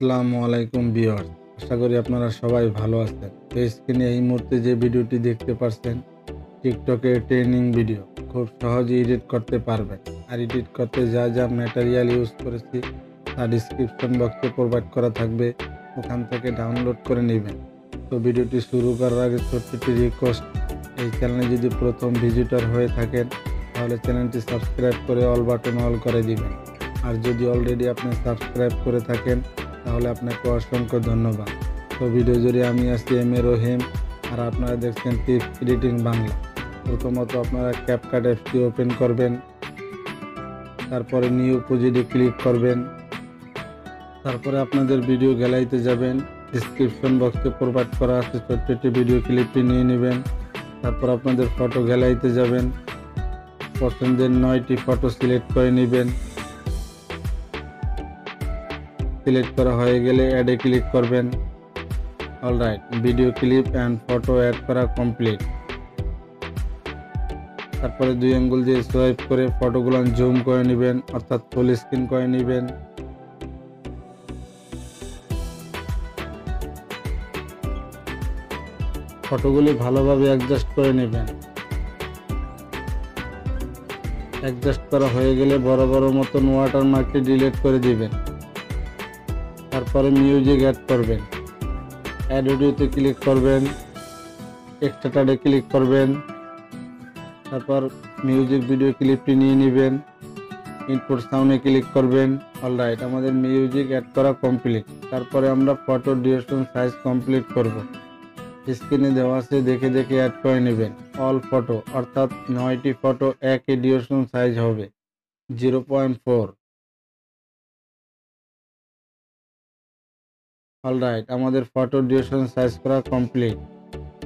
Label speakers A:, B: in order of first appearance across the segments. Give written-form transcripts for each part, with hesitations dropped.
A: আসসালামু আলাইকুম ভিউয়ার্স, আশা করি আপনারা সবাই ভালো আছেন। তো স্ক্রিনে এই মুহূর্তে যে ভিডিওটি দেখতে পাচ্ছেন টিকটকের ট্রেনিং ভিডিও, খুব সহজে এডিট করতে পারবেন। আর এডিট করতে যা যা ম্যাটেরিয়াল ইউজ করেছি তা ডিসক্রিপশন বক্সে প্রোভাইড করা থাকবে, ওখান থেকে ডাউনলোড করে নেবেন। তো ভিডিওটি শুরু করার আগে ছোট্ট একটি রিকোয়েস্ট, এই চ্যানেলে যদি প্রথম ভিজিটর হয়ে থাকেন তাহলে চ্যানেলটি সাবস্ক্রাইব করে অল বাটন অল করে দিবেন। আর যদি অলরেডি আপনি সাবস্ক্রাইব করে থাকেন তাহলে আপনাকে অসংখ্য ধন্যবাদ। তো ভিডিও জুড়ে আমি আছি 𝑚𝒊𝒃 আর আপনারা দেখছেন টিপস এডিটিং বাংলা। প্রথমত আপনারা CapCut অ্যাপটি ওপেন করবেন, তারপরে নিউ প্রজেক্টে ক্লিক করবেন, তারপরে আপনাদের ভিডিও গ্যালারিতে যাবেন। ডিসক্রিপশন বক্সে প্রোভাইড করা আছে ছোট্ট একটি ভিডিও ক্লিপটি নিয়ে নেবেন। তারপর আপনাদের ফটো গ্যালারিতে যাবেন, পছন্দের 9টি ফটো সিলেক্ট করে নেবেন। সিলেক্ট করা হয়ে গেলে অ্যাডে ক্লিক করবেন। Alright, video clip and photo add করা কমপ্লিট। তারপরে 2 আঙ্গুল দিয়ে সোয়াইপ করে ফটোগুলো জুম করে নেবেন, অর্থাৎ ফুল স্ক্রিন করে নেবেন। ফটোগুলি ভালোভাবে অ্যাডজাস্ট করে নেবেন। অ্যাডজাস্ট করা হয়ে গেলে বড় বড় মতন ওয়াটারমার্কটি ডিলিট করে দিবেন। তারপরে মিউজিক অ্যাড করবেন। অ্যাড অডিওতে ক্লিক করবেন, এক্সট্রাটে ক্লিক করবেন, তারপর মিউজিক ভিডিও ক্লিপটি নিয়ে নেবেন, ইনপুট সাউন্ডে ক্লিক করবেন। অলরাইট, আমাদের মিউজিক অ্যাড করা কমপ্লিট। তারপরে আমরা ফটো ডিউরেশন সাইজ কমপ্লিট করব। স্ক্রিনে দেওয়া আছে দেখে দেখে অ্যাড করে নেবেন। অল ফটো অর্থাৎ 9টি ফটো একই ডিউরেশন সাইজ হবে 0.4। অলরাইট, আমাদের ফটো ডিউরেশন সাইজ করা কমপ্লিট।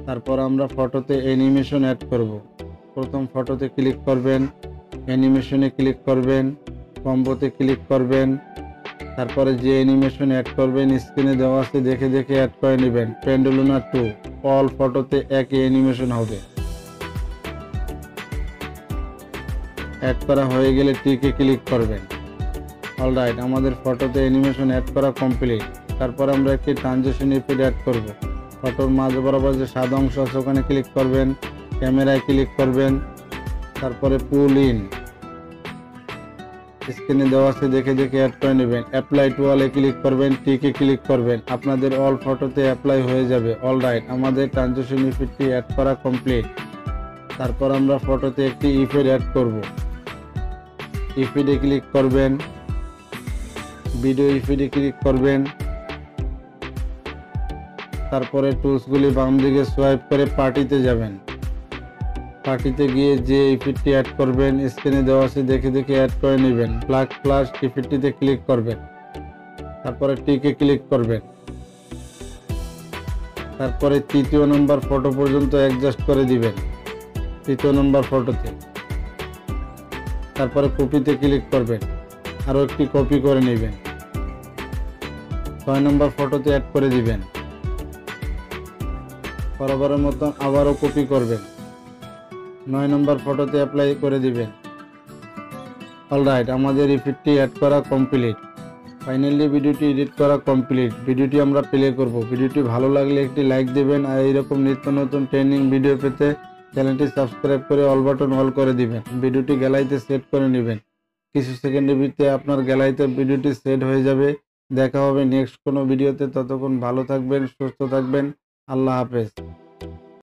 A: তারপর আমরা ফটোতে অ্যানিমেশন অ্যাড করব। প্রথম ফটোতে ক্লিক করবেন, অ্যানিমেশনে ক্লিক করবেন, কম্বোতে ক্লিক করবেন। তারপরে যে অ্যানিমেশন অ্যাড করবেন স্ক্রিনে দেওয়া আছে দেখে দেখে অ্যাড করে নেবেন। পেন্ডুলুনা 2, অল ফটোতে একই অ্যানিমেশন হবে। অ্যাড করা হয়ে গেলে টিকে ক্লিক করবেন। অলরাইট, আমাদের ফটোতে অ্যানিমেশন অ্যাড করা কমপ্লিট। তারপর আমরা একটি ট্রানজিশন ইফেক্ট অ্যাড করব। ফটোর মাঝ বরাবর যে সাদা অংশ আছে ওখানে ক্লিক করবেন, ক্যামেরায় ক্লিক করবেন, তারপরে পুল ইন। স্ক্রিনে দেওয়া আছে দেখে দেখে অ্যাড করে নেবেন। অ্যাপ্লাই টু অলে ক্লিক করবেন, টিকে ক্লিক করবেন, আপনাদের অল ফটোতে অ্যাপ্লাই হয়ে যাবে। অলরাইট, আমাদের ট্রানজিশন ইফেক্টটি অ্যাড করা কমপ্লিট। তারপর আমরা ফটোতে একটি ইফেক্ট অ্যাড করব। ইফেক্টে ক্লিক করবেন, ভিডিও ইফেক্টে ক্লিক করবেন, তারপরে টুলসগুলি বাম দিকে সোয়াইপ করে পার্টিতে যাবেন। পার্টিতে গিয়ে যে ইফেক্টটি অ্যাড করবেন স্ক্রিনে দেওয়া আছে দেখে দেখে অ্যাড করে নেবেন। প্লাস ইফেক্টটিতে ক্লিক করবেন, তারপরে টিকে ক্লিক করবেন। তারপরে 3য় নম্বর ফটো পর্যন্ত অ্যাডজাস্ট করে দিবেন 3য় নম্বর ফটোতে। তারপরে কপিতে ক্লিক করবেন, আরও একটি কপি করে নেবেন। 6 নম্বর ফটোতে অ্যাড করে দিবেন। বরাবরের মতো আবারও কপি করবেন, 9 নম্বর ফটোতে অ্যাপ্লাই করে দিবেন। অলরাইট, আমাদের ইফেক্টটি অ্যাড করা কমপ্লিট। ফাইনালি ভিডিওটি এডিট করা কমপ্লিট। ভিডিওটি আমরা প্লে করব। ভিডিওটি ভালো লাগলে একটি লাইক দেবেন আর এইরকম নিত্য নতুন ট্রেনিং ভিডিও পেতে চ্যানেলটি সাবস্ক্রাইব করে অল বাটন অল করে দিবেন। ভিডিওটি গ্যালারিতে সেট করে নেবেন। কিছু সেকেন্ডের ভিতরে আপনার গ্যালারিতে ভিডিওটি সেট হয়ে যাবে। দেখা হবে নেক্সট কোনো ভিডিওতে। ততক্ষণ ভালো থাকবেন, সুস্থ থাকবেন। আল্লাহ হাফেজ।